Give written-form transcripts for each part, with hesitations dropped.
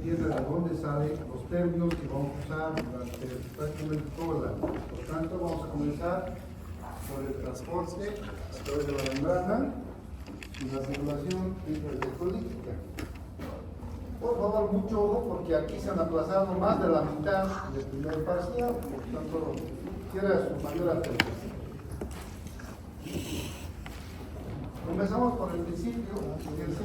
entienda de dónde salen los términos que vamos a usar durante prácticamente todo el año. Por tanto, vamos a comenzar por el transporte a través de la membrana y la circulación electrolítica. Por favor, mucho ojo, porque aquí se han aplazado más de la mitad del primer parcial, por tanto, quiera su mayor atención. Comenzamos por el principio, fíjense.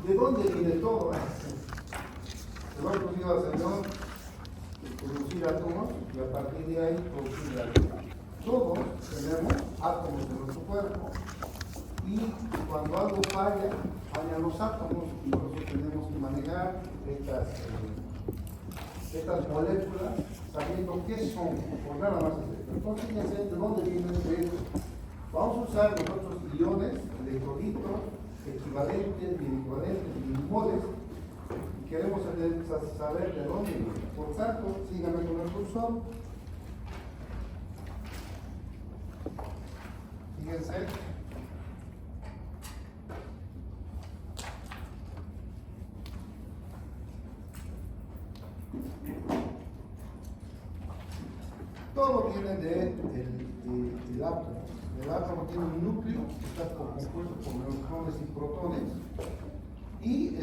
¿De dónde viene todo? Se lo ha producido al Señor producir átomos y a partir de ahí producir la vida. Todos tenemos átomos en nuestro cuerpo y cuando algo falla, fallan los átomos y por eso tenemos que manejar estas moléculas sabiendo qué son, por nada más es esto. Entonces, fíjense de dónde viene esto. Vamos a usar nosotros iones, electrolitos, equivalentes, biequivalentes, bilimoles, y queremos saber de dónde viene. Por tanto, síganme con el cursor. Fíjense. Todo viene del átomo. El átomo tiene un núcleo que está compuesto por neutrones y protones y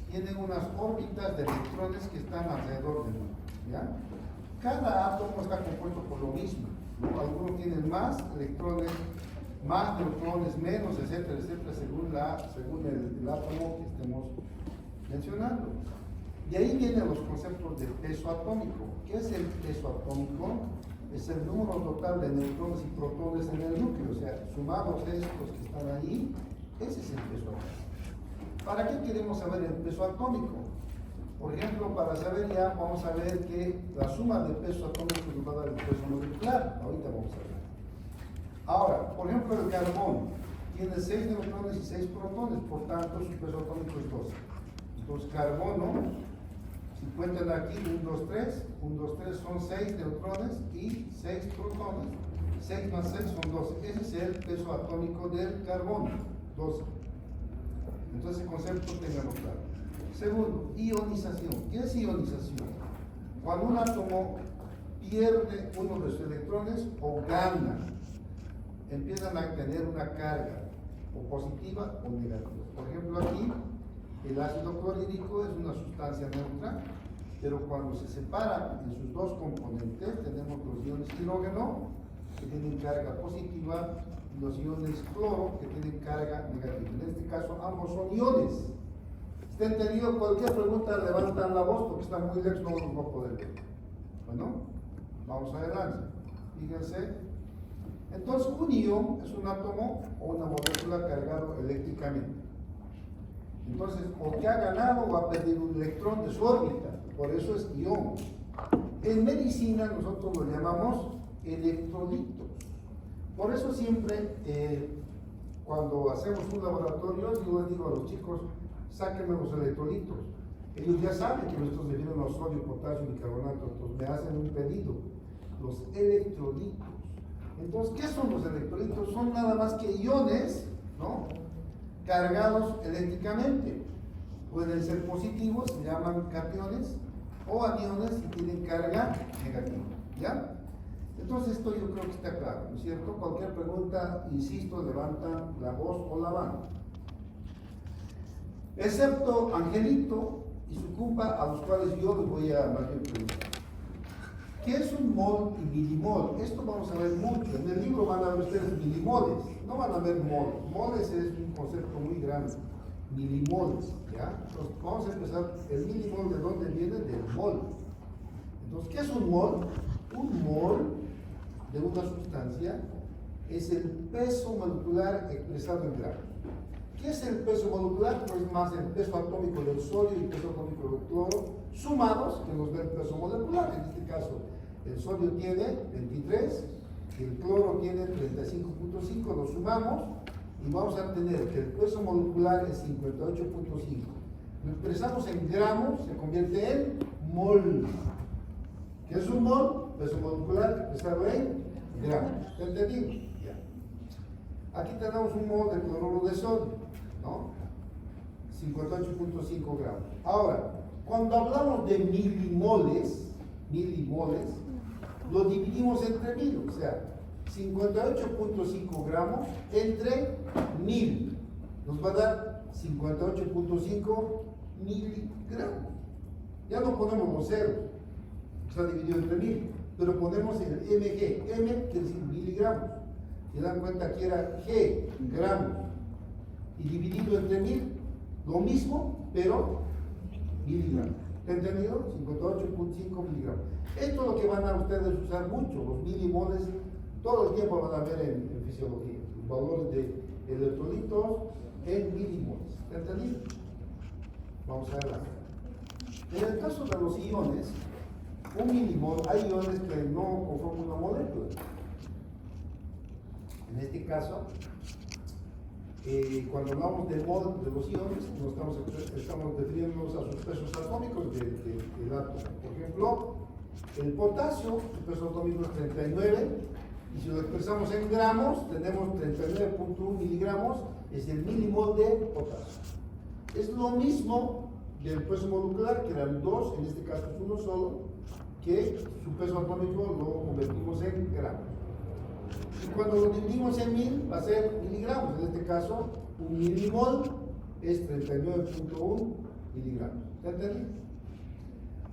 tiene unas órbitas de electrones que están alrededor del núcleo. ¿Ya? Cada átomo está compuesto por lo mismo, ¿no? Algunos tienen más electrones, más neutrones, menos, etcétera, etcétera, según el átomo que estemos mencionando. Y ahí vienen los conceptos del peso atómico. ¿Qué es el peso atómico? Es el número total de neutrones y protones en el núcleo, o sea, sumados estos que están ahí, ese es el peso atómico. ¿Para qué queremos saber el peso atómico? Por ejemplo, para saber ya, vamos a ver que la suma del peso atómico nos va a dar el peso molecular, ahorita vamos a ver. Ahora, por ejemplo, el carbón tiene 6 neutrones y 6 protones, por tanto su peso atómico es 12. Entonces, carbono, si cuentan aquí 1, 2, 3, 1, 2, 3 son 6 neutrones y 6 protones. 6 más 6 son 12. Ese es el peso atómico del carbono, 12. Entonces, el concepto tenganlo claro. Segundo, ionización. ¿Qué es ionización? Cuando un átomo pierde uno de sus electrones o gana, empiezan a tener una carga o positiva o negativa. Por ejemplo, aquí el ácido clorhídrico es una sustancia neutra, pero cuando se separa en sus dos componentes, tenemos los iones hidrógeno, que tienen carga positiva, y los iones cloro, que tienen carga negativa. En este caso, ambos son iones. ¿Está entendido? Cualquier pregunta, levantan la voz, porque está muy lejos, no los va a poder ver. Bueno, vamos adelante. Fíjense. Entonces, un ion es un átomo o una molécula cargado eléctricamente. Entonces, o que ha ganado o ha perdido un electrón de su órbita, por eso es ion. En medicina nosotros lo llamamos electrolitos. Por eso siempre, cuando hacemos un laboratorio, yo les digo a los chicos, sáquenme los electrolitos. Ellos ya saben que nosotros debemos sodio, potasio, bicarbonato, entonces me hacen un pedido. Los electrolitos. Entonces, ¿qué son los electrolitos? Son nada más que iones, ¿no?, cargados eléctricamente. Pueden ser positivos, se llaman cationes, o aniones si tienen carga negativa. ¿Ya? Entonces esto yo creo que está claro, ¿no es cierto? Cualquier pregunta, insisto, levantan la voz o la mano. Excepto Angelito y su compa, a los cuales yo les voy a más bien preguntar. ¿Qué es un mol y milimol? Esto vamos a ver mucho. En el libro van a ver ustedes milimoles, no van a ver moles. Moles es un concepto muy grande. Milimoles, ¿ya? Entonces, vamos a empezar. El milimol, ¿de dónde viene? Del mol. Entonces, ¿qué es un mol? Un mol de una sustancia es el peso molecular expresado en gramos. ¿Qué es el peso molecular? Pues más el peso atómico del sodio y el peso atómico del cloro sumados, que nos da el peso molecular. En este caso, el sodio tiene 23, el cloro tiene 35.5, lo sumamos y vamos a tener que el peso molecular es 58.5. Lo expresamos en gramos, se convierte en mol. ¿Qué es un mol? Peso molecular expresado en gramos. ¿Está entendido? Ya. Aquí tenemos un mol de cloruro de sodio, ¿no? 58.5 gramos. Ahora, cuando hablamos de milimoles, lo dividimos entre 1000, o sea, 58.5 gramos entre 1000 nos va a dar 58.5 miligramos. Ya no ponemos los ceros, está dividido entre 1000, pero ponemos el mg, m quiere decir miligramos. Se dan cuenta que era g, gramos, y dividido entre 1000, lo mismo, pero miligramos. ¿Está entendido? 58.5 miligramos. Esto es lo que van a ustedes usar mucho, los milimoles, todo el tiempo van a ver en fisiología, los valores de electrolitos en milimoles. ¿Está entendido? Vamos a ver. En el caso de los iones, un milimol, hay iones que no conforman una molécula. En este caso, cuando hablamos de mol de los iones, estamos refiriéndonos a sus pesos atómicos del átomo. Por ejemplo, el potasio, su peso atómico es 39, y si lo expresamos en gramos, tenemos 39.1 miligramos, es el milimol de potasio. Es lo mismo del peso molecular, que eran 2, en este caso es uno solo, que su peso atómico lo convertimos en gramos. Y cuando lo dividimos en 1000 va a ser miligramos. En este caso, un milimol es 39.1 miligramos. ¿Está entendido?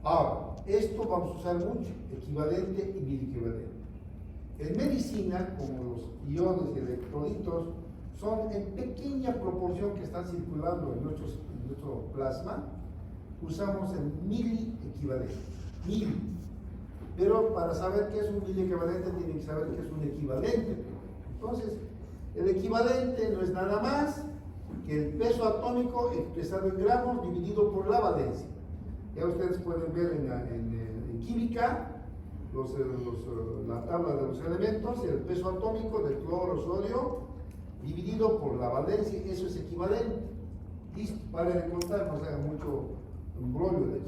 Ahora, esto vamos a usar mucho, equivalente y bilequivalente. En medicina, como los iones y electrolitos son en pequeña proporción que están circulando en nuestro plasma, usamos el miliequivalente. Pero para saber qué es un miliequivalente tienen que saber qué es un equivalente. Entonces, el equivalente no es nada más que el peso atómico expresado en gramos dividido por la valencia. Ya ustedes pueden ver en química la tabla de los elementos, el peso atómico del cloro sodio dividido por la valencia, eso es equivalente. Listo, para de contar, no se haga mucho embrollo de eso.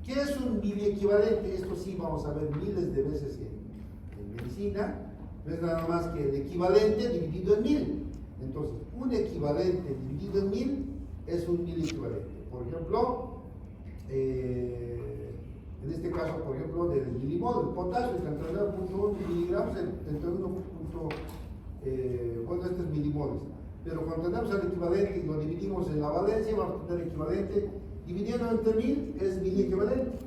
¿Qué es un miliequivalente? Esto sí vamos a ver miles de veces en medicina. No es nada más que el equivalente dividido en 1000. Entonces, un equivalente dividido en 1000 es un miliequivalente. Por ejemplo, en este caso, por ejemplo, del milimol, el potasio, 39.1 miligramos, el 31. Bueno, este es milimoles. Pero cuando tenemos el equivalente y lo dividimos en la valencia, vamos a tener equivalente. Dividiendo entre 1000 es miliequivalente.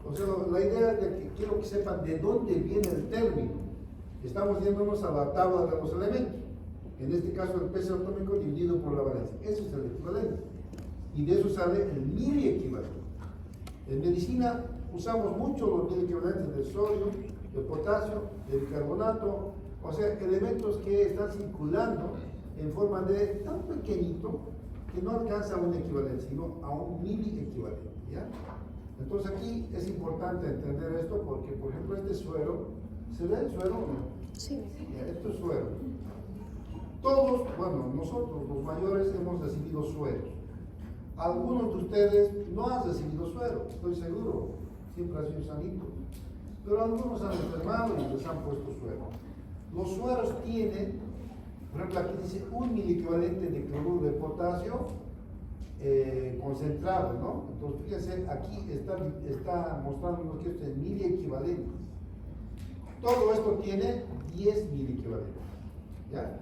O sea, la idea es de que quiero que sepan de dónde viene el término. Estamos yéndonos a la tabla de los elementos. En este caso, el peso atómico dividido por la valencia. Eso es el equivalente. Y de eso sale el miliequivalente. En medicina usamos mucho los miliequivalentes del sodio, del potasio, del bicarbonato, o sea, elementos que están circulando en forma de tan pequeñito que no alcanza a un equivalente, sino a un miliequivalente, ¿ya? Entonces aquí es importante entender esto porque, por ejemplo, este suero, ¿se ve el suero o no? Sí. Ya, esto es suero. Todos, bueno, nosotros los mayores hemos recibido sueros. Algunos de ustedes no han recibido suero, estoy seguro, siempre han sido sanitos. Pero algunos han enfermado y les han puesto suero. Los sueros tienen, por ejemplo, aquí dice 1 miliequivalente de cloruro de potasio concentrado, ¿no? Entonces, fíjense, aquí está mostrándonos que esto es miliequivalente. Todo esto tiene 10 miliequivalentes, ¿ya?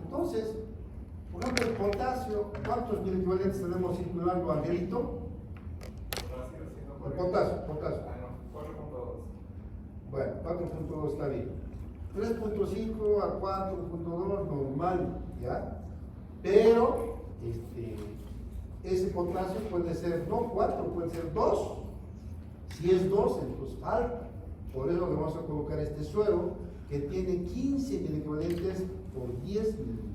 Entonces, por ejemplo, el potasio, ¿cuántos miliequivalentes tenemos circulando, Angelito? El potasio. 4.2. Bueno, 4.2 está bien. 3.5 a 4.2 normal, ¿ya? Pero ese potasio puede ser no 4, puede ser 2. Si es 2, entonces falta. Por eso le vamos a colocar este suero que tiene 15 miliequivalentes por 10 mililitros.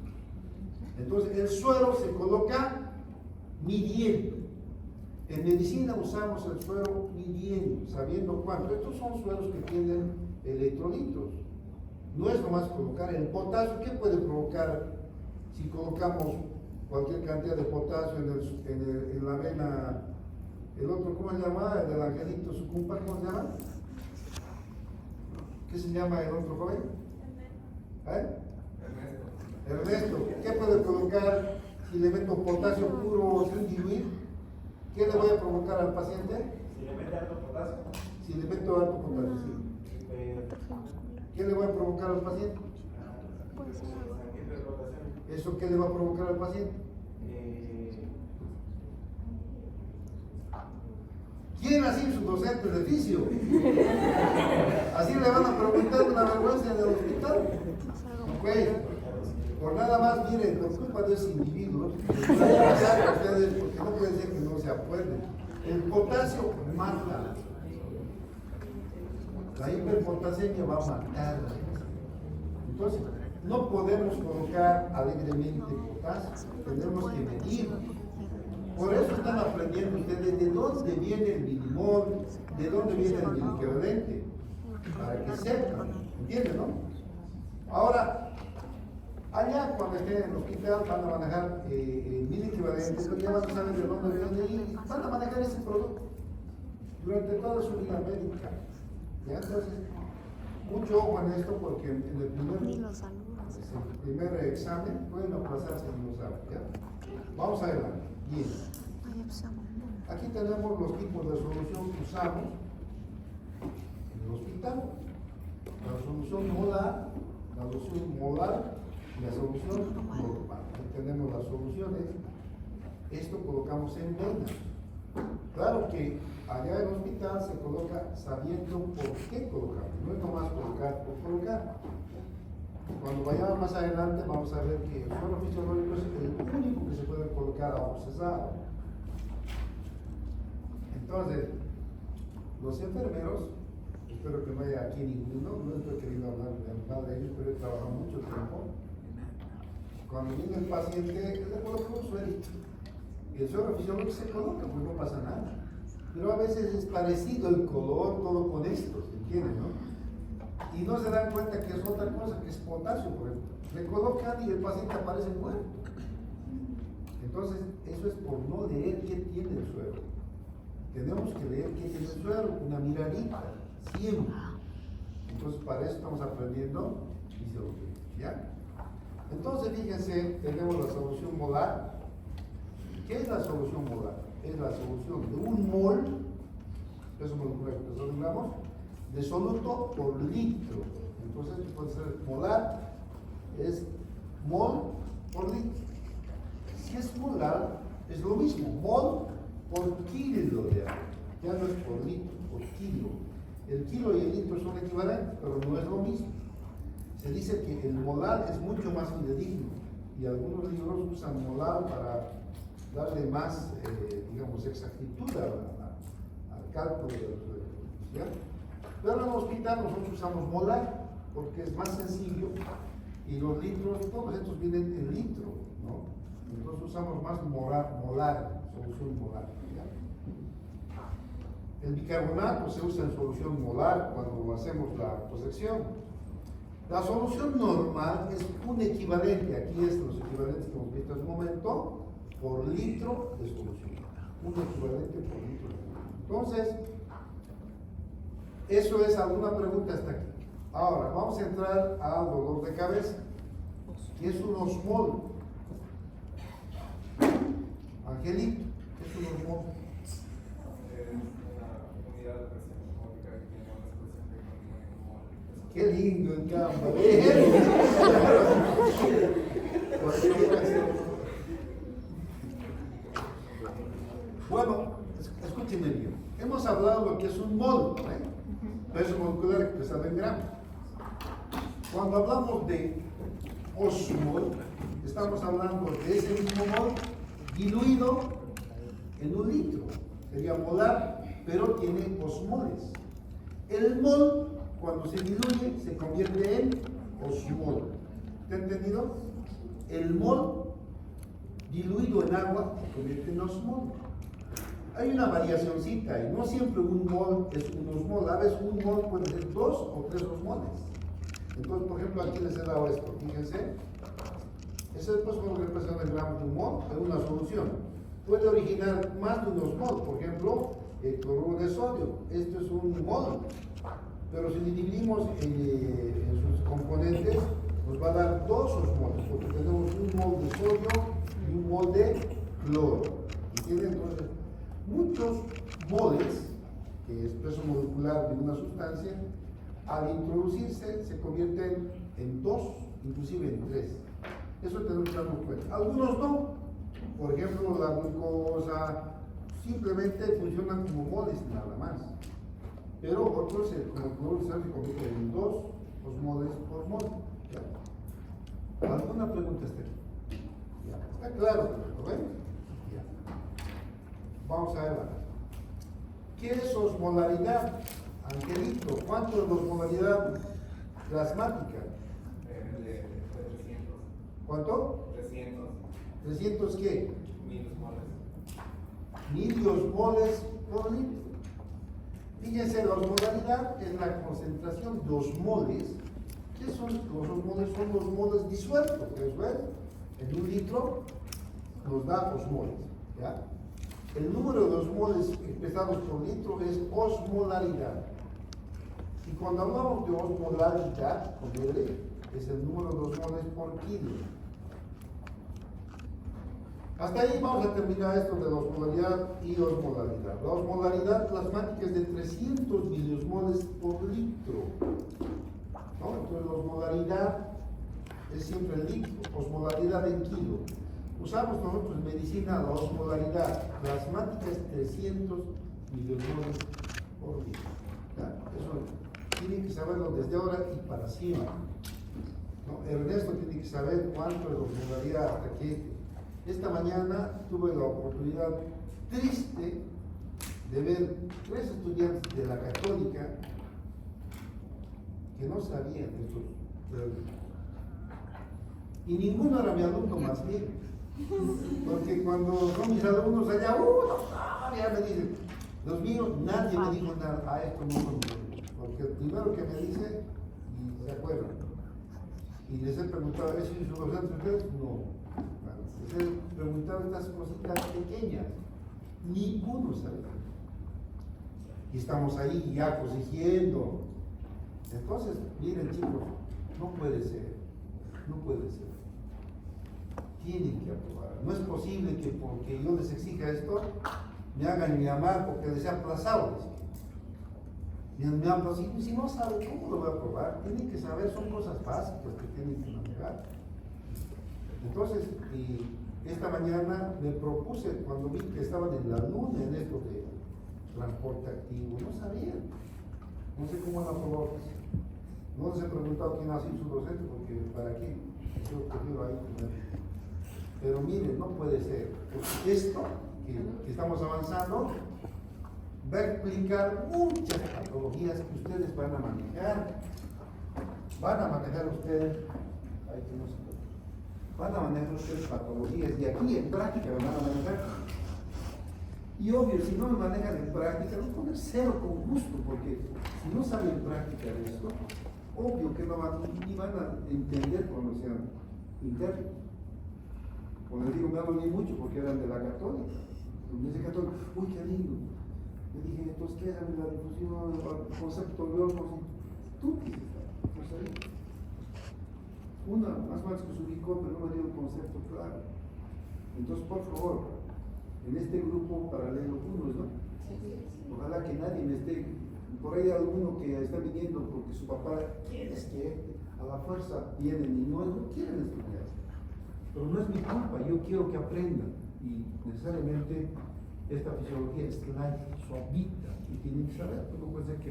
Entonces el suero se coloca midiendo. En medicina usamos el suero midiendo, sabiendo cuánto. Estos son sueros que tienen electrolitos. No es nomás colocar el potasio. ¿Qué puede provocar si colocamos cualquier cantidad de potasio en la vena? El otro, ¿cómo se llama? El del angelito, su compadre, ¿cómo se llama? ¿Qué se llama el otro joven? Ernesto. ¿Qué puede colocar Si le meto potasio puro sin diluir, ¿qué le voy a provocar al paciente? Si le mete alto potasio. Si le meto alto potasio, sí. ¿Qué le voy a provocar al paciente? ¿Eso qué le va a provocar al paciente? ¿Quién así sus docentes de fisio? Así le van a preguntar una vergüenza en el hospital. Ok. Por nada más, miren, por culpa de esos individuos, les voy a pasar a ustedes porque no puede ser que no se acuerden. El potasio mata. La hiperpotasemia va a matar. Entonces, no podemos colocar alegremente potasio, tenemos que medir. Por eso están aprendiendo ustedes de dónde viene el milimol, de dónde viene el miliquevalente, para que sepan, ¿entienden, no? Ahora, allá cuando estén en el hospital van a manejar el miliquevalente, pero ya van a saber de dónde viene y van a manejar ese producto durante toda su vida médica. ¿Ya? Entonces, mucho ojo en esto porque en el primer examen pueden aplazarse si no saben. ¿Ya? Vamos adelante. Bien. Aquí tenemos los tipos de solución que usamos en el hospital. La solución molar, la solución molar y la solución normal. Aquí tenemos las soluciones. Esto colocamos en vena. Claro que allá en el hospital se coloca sabiendo por qué colocamos. No es nomás colocar por colocar. Cuando vayamos más adelante vamos a ver que el suelo fisiológico es el único que se puede colocar a ojo cesado. Entonces, los enfermeros, espero que no haya aquí ninguno, no estoy queriendo hablar de ellos, pero he trabajado mucho tiempo. Cuando viene el paciente, le coloca un suelito. El suelo fisiológico se coloca, pues no pasa nada. Pero a veces es parecido el color, todo con esto, ¿se entiende, no? Y no se dan cuenta que es otra cosa, que es potasio, por ejemplo. Le colocan y el paciente aparece muerto. Entonces, eso es por no leer qué tiene el suelo. Tenemos que leer qué tiene el suelo, una miradita, siempre. Entonces, para eso estamos aprendiendo fisiología, ¿ya? Entonces, fíjense, tenemos la solución molar. ¿Qué es la solución molar? Es la solución de un mol, peso molecular que nosotros de soluto por litro. Entonces, esto puede ser molar, es mol por litro. Si es molar, es lo mismo, mol por kilo de agua. Ya no es por litro, por kilo. El kilo y el litro son equivalentes, pero no es lo mismo. Se dice que el molar es mucho más fidedigno y algunos libros usan molar para darle más, digamos, exactitud al cálculo de los elementos, ¿ya? Pero en el hospital nosotros usamos molar porque es más sencillo y los litros, todos estos vienen en litro, ¿no? Entonces usamos más molar, solución molar, ¿ya? El bicarbonato se usa en solución molar cuando hacemos la posección. La solución normal es un equivalente, aquí es los equivalentes que hemos visto hace un momento, por litro de solución. Un equivalente por litro de solución. Entonces, eso es alguna pregunta hasta aquí. Ahora, vamos a entrar al dolor de cabeza, que es un osmol. Angelito, ¿qué es un osmol? Qué lindo el campo. Bueno, escúchenme bien. Hemos hablado de lo que es un mol, peso molecular expresado en gramos. Cuando hablamos de osmol, estamos hablando de ese mismo mol diluido en un litro. Sería molar, pero tiene osmoles. El mol, cuando se diluye, se convierte en osmol. ¿Está entendido? El mol diluido en agua se convierte en osmol. Hay una variacioncita y no siempre un mol es un osmol. A veces un mol puede ser 2 o 3 osmoles. Entonces, por ejemplo, aquí les he dado esto. Fíjense. Ese es lo que representa el gramo de un mol en una solución. Puede originar más de un osmol. Por ejemplo, el cloruro de sodio. Esto es un mol. Pero si dividimos en sus componentes, nos va a dar 2 osmoles, porque tenemos un mol de sodio y un mol mol de cloro. ¿Entienden? Entonces, muchos moles, que es peso molecular de una sustancia, al introducirse se convierten en 2, inclusive en 3. Eso tenemos que darnos cuenta. Algunos no. Por ejemplo, la glucosa simplemente funcionan como moles nada más. Pero otros, como el cloro se convierten en 2 osmoles por mol. ¿Ya? ¿Alguna pregunta está aquí? ¿Ya? ¿Está claro? ¿Lo ven? Ya. Vamos a ver. ¿Qué es osmolaridad? Angelito, ¿cuánto es osmolaridad plasmática? 300. ¿Cuánto? 300. ¿300 qué? Miliosmoles. Miliosmoles por litro. Fíjense, la osmolaridad es la concentración de osmoles. ¿Qué son los osmoles? Son los moles disueltos. Eso es, en un litro nos da osmoles. ¿Ya? El número de osmoles expresados por litro es osmolaridad. Y cuando hablamos de osmolaridad, con R, es el número de osmoles por kilo. Hasta ahí vamos a terminar esto de la osmolaridad y osmolaridad. La osmolaridad plasmática es de 300 miliosmoles por litro. ¿No? Entonces la osmolaridad es siempre el litro, osmolaridad en kilo. Usamos nosotros en medicina la osmolaridad plasmática es 300 miliosmoles por litro. ¿Ya? Eso tienen que saberlo desde ahora y para siempre. ¿No? Ernesto tiene que saber cuánto es la osmolaridad hasta que esta mañana tuve la oportunidad triste de ver 3 estudiantes de la Católica que no sabían esto. Y ninguno era mi alumno más bien. Porque cuando son mis alumnos allá, ya me dicen, los míos, nadie me dijo nada, a esto no son mis alumnos. Porque el primero que me dice, y se acuerdan. Y les he preguntado, ¿es su docente ustedes? No. Les he preguntado estas cositas pequeñas. Ninguno sabe. Y estamos ahí ya corrigiendo. Entonces, miren chicos, no puede ser. No puede ser. Tienen que aprobar. No es posible que porque yo les exija esto, me hagan llamar porque les he aplazado. Me han aplazado. Si no saben, ¿cómo lo voy a aprobar? Tienen que saber, son cosas básicas que tienen que manejar. Entonces, esta mañana me propuse, cuando vi que estaban en la luna en esto de transporte activo, no sabían. No sé cómo han aprobado. No les he preguntado quién ha sido su docente, porque ¿para qué? Yo prefiero ahí primero. Pero miren, no puede ser. Porque esto que estamos avanzando va a explicar muchas patologías que ustedes van a manejar. Van a manejar ustedes, van a manejar ustedes patologías y aquí en práctica lo van a manejar. Y obvio, si no lo manejan en práctica, lo ponen cero con gusto, porque si no saben en práctica de esto, obvio que no van, ni van a entender cuando sean internos. Como les digo, me hablo ni mucho porque eran de la Católica. Me dice Católica, uy, qué lindo. Le dije, entonces, ¿qué era la difusión, el concepto biológico? Tú qué pues ahí. Una, más o menos que se ubicó, pero no me dio el concepto claro. Entonces, por favor, en este grupo paralelo unos, ¿no? Ojalá que nadie me esté, por ahí alguno que está viniendo porque su papá quiere que a la fuerza vienen y no quieren estudiar. Pero no es mi culpa, yo quiero que aprendan y necesariamente esta fisiología es light, su vida y tienen que saber, no puede ser que